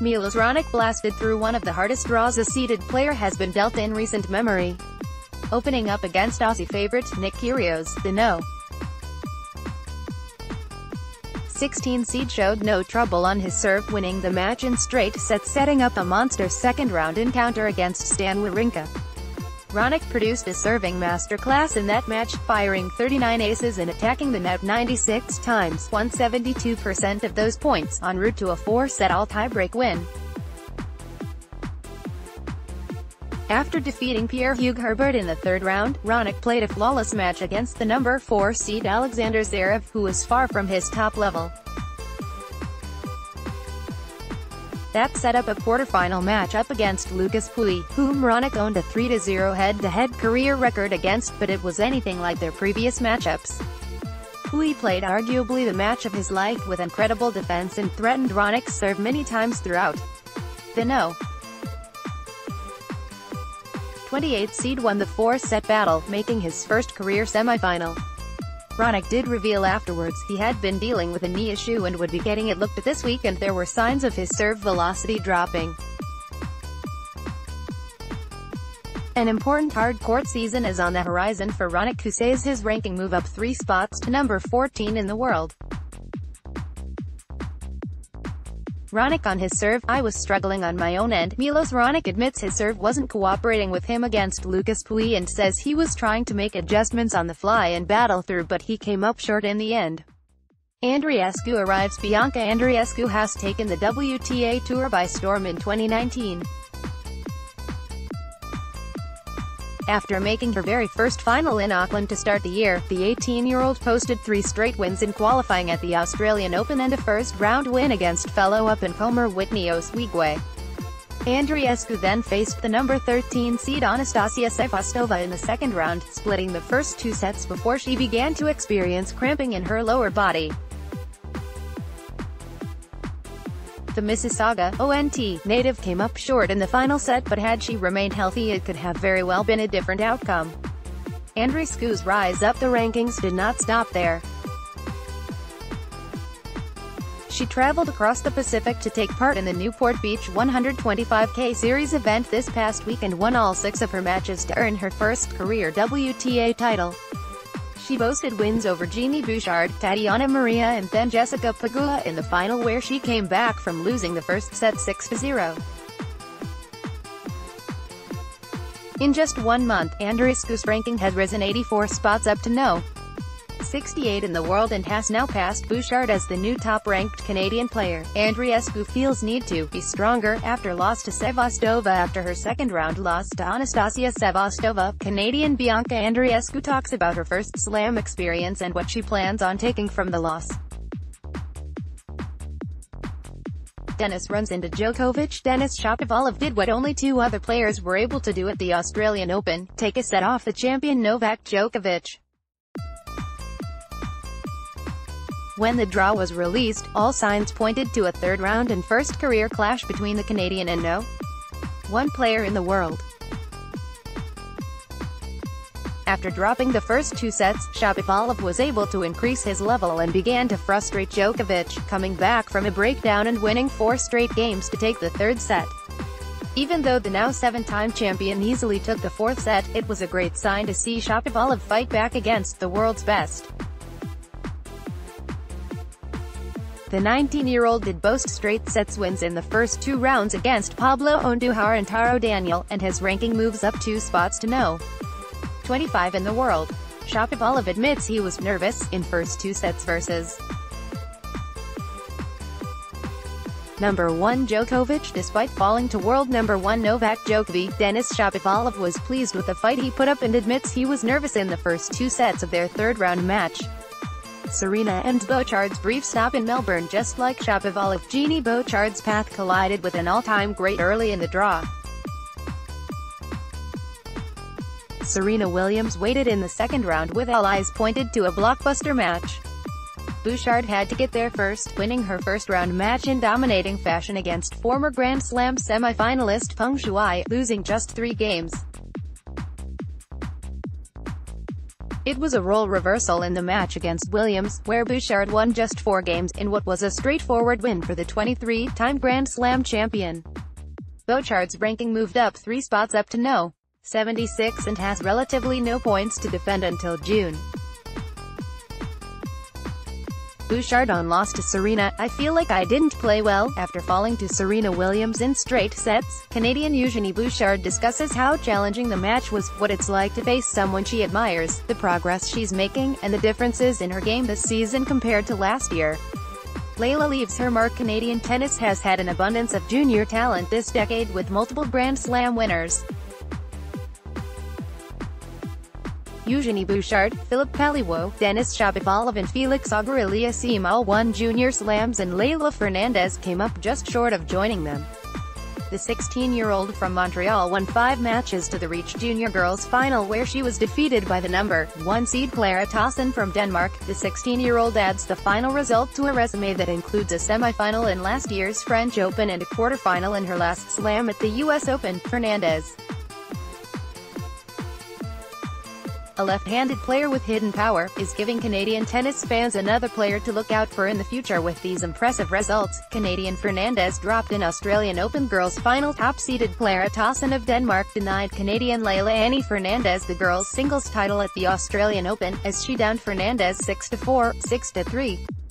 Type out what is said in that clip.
Milos Raonic blasted through one of the hardest draws a seeded player has been dealt in recent memory. Opening up against Aussie favourite Nick Kyrgios, the No. 16 seed showed no trouble on his serve, winning the match in straight sets, setting up a monster second-round encounter against Stan Wawrinka. Raonic produced a serving masterclass in that match, firing 39 aces and attacking the net 96 times, 172% of those points, en route to a 4-set all-tiebreak win. After defeating Pierre in the third round, Raonic played a flawless match against the number 4 seed Alexander Zverev, who was far from his top level. That set up a quarterfinal match up against Lucas Pouille, whom Raonic owned a 3-0 head-to-head career record against, but it was anything like their previous matchups. Pouille played arguably the match of his life with incredible defense and threatened Raonic's serve many times throughout. The No. 28 seed won the 4-set battle, making his first career semifinal. Raonic did reveal afterwards he had been dealing with a knee issue and would be getting it looked at this week, and there were signs of his serve velocity dropping. An important hard-court season is on the horizon for Raonic, who says his ranking move up 3 spots to number 14 in the world. Raonic on his serve: I was struggling on my own end. Milos Raonic admits his serve wasn't cooperating with him against Lucas Pouille and says he was trying to make adjustments on the fly and battle through, but he came up short in the end. Andreescu arrives. Bianca Andreescu has taken the WTA Tour by storm in 2019. After making her very first final in Auckland to start the year, the 18-year-old posted 3 straight wins in qualifying at the Australian Open and a first-round win against fellow up-and-comer Whitney Oswego. Andreescu then faced the number 13 seed Anastasia Sevastova in the second round, splitting the first 2 sets before she began to experience cramping in her lower body. The Mississauga, ONT, native came up short in the final set, but had she remained healthy it could have very well been a different outcome. Andreescu's rise up the rankings did not stop there. She traveled across the Pacific to take part in the Newport Beach 125K Series event this past week and won all 6 of her matches to earn her first career WTA title. She boasted wins over Genie Bouchard, Tatiana Maria and then Jessica Pegula in the final, where she came back from losing the first set 6-0. In just 1 month, Andreescu's ranking has risen 84 spots up to No. 68 in the world and has now passed Bouchard as the new top-ranked Canadian player. Andreescu feels need to be stronger after loss to Sevastova after her second-round loss to Anastasia Sevastova. Canadian Bianca Andreescu talks about her first slam experience and what she plans on taking from the loss. Denis runs into Djokovic. Denis Shapovalov did what only 2 other players were able to do at the Australian Open: take a set off the champion Novak Djokovic. When the draw was released, all signs pointed to a third-round and first career clash between the Canadian and No. 1 player in the world. After dropping the first 2 sets, Shapovalov was able to increase his level and began to frustrate Djokovic, coming back from a breakdown and winning 4 straight games to take the 3rd set. Even though the now 7-time champion easily took the 4th set, it was a great sign to see Shapovalov fight back against the world's best. The 19-year-old did boast straight sets wins in the first 2 rounds against Pablo Andujar and Taro Daniel, and his ranking moves up 2 spots to No. 25 in the world. Shapovalov admits he was nervous in first 2 sets versus number 1 Djokovic. Despite falling to world number 1 Novak Djokovic, Denis Shapovalov was pleased with the fight he put up and admits he was nervous in the first 2 sets of their third-round match. Serena and Bouchard's brief stop in Melbourne. Just like Shapovalov, Genie Bouchard's path collided with an all-time great early in the draw. Serena Williams waited in the second round with all eyes pointed to a blockbuster match. Bouchard had to get there first, winning her first-round match in dominating fashion against former Grand Slam semi-finalist Peng Shuai, losing just 3 games. It was a role reversal in the match against Williams, where Bouchard won just 4 games, in what was a straightforward win for the 23-time Grand Slam champion. Bouchard's ranking moved up 3 spots up to No. 76 and has relatively no points to defend until June. Bouchard on loss to Serena. I feel like I didn't play well, after falling to Serena Williams in straight sets. Canadian Eugenie Bouchard discusses how challenging the match was, what it's like to face someone she admires, the progress she's making, and the differences in her game this season compared to last year. Layla leaves her mark. Canadian tennis has had an abundance of junior talent this decade, with multiple Grand Slam winners. Eugenie Bouchard, Philippe Paliwoo, Denis Shapovalov and Felix Auger-Aliassime all won junior slams, and Leylah Fernandez came up just short of joining them. The 16-year-old from Montreal won 5 matches to reach junior girls final, where she was defeated by the number 1 seed Clara Tauson from Denmark. The 16-year-old adds the final result to a resume that includes a semi-final in last year's French Open and a quarter-final in her last slam at the US Open. Fernandez, a left-handed player with hidden power, is giving Canadian tennis fans another player to look out for in the future. With these impressive results, Canadian Fernandez dropped in Australian Open girls final. Top-seeded Clara Tauson of Denmark denied Canadian Leylah Annie Fernandez the girls' singles title at the Australian Open, as she downed Fernandez 6-4, 6-3.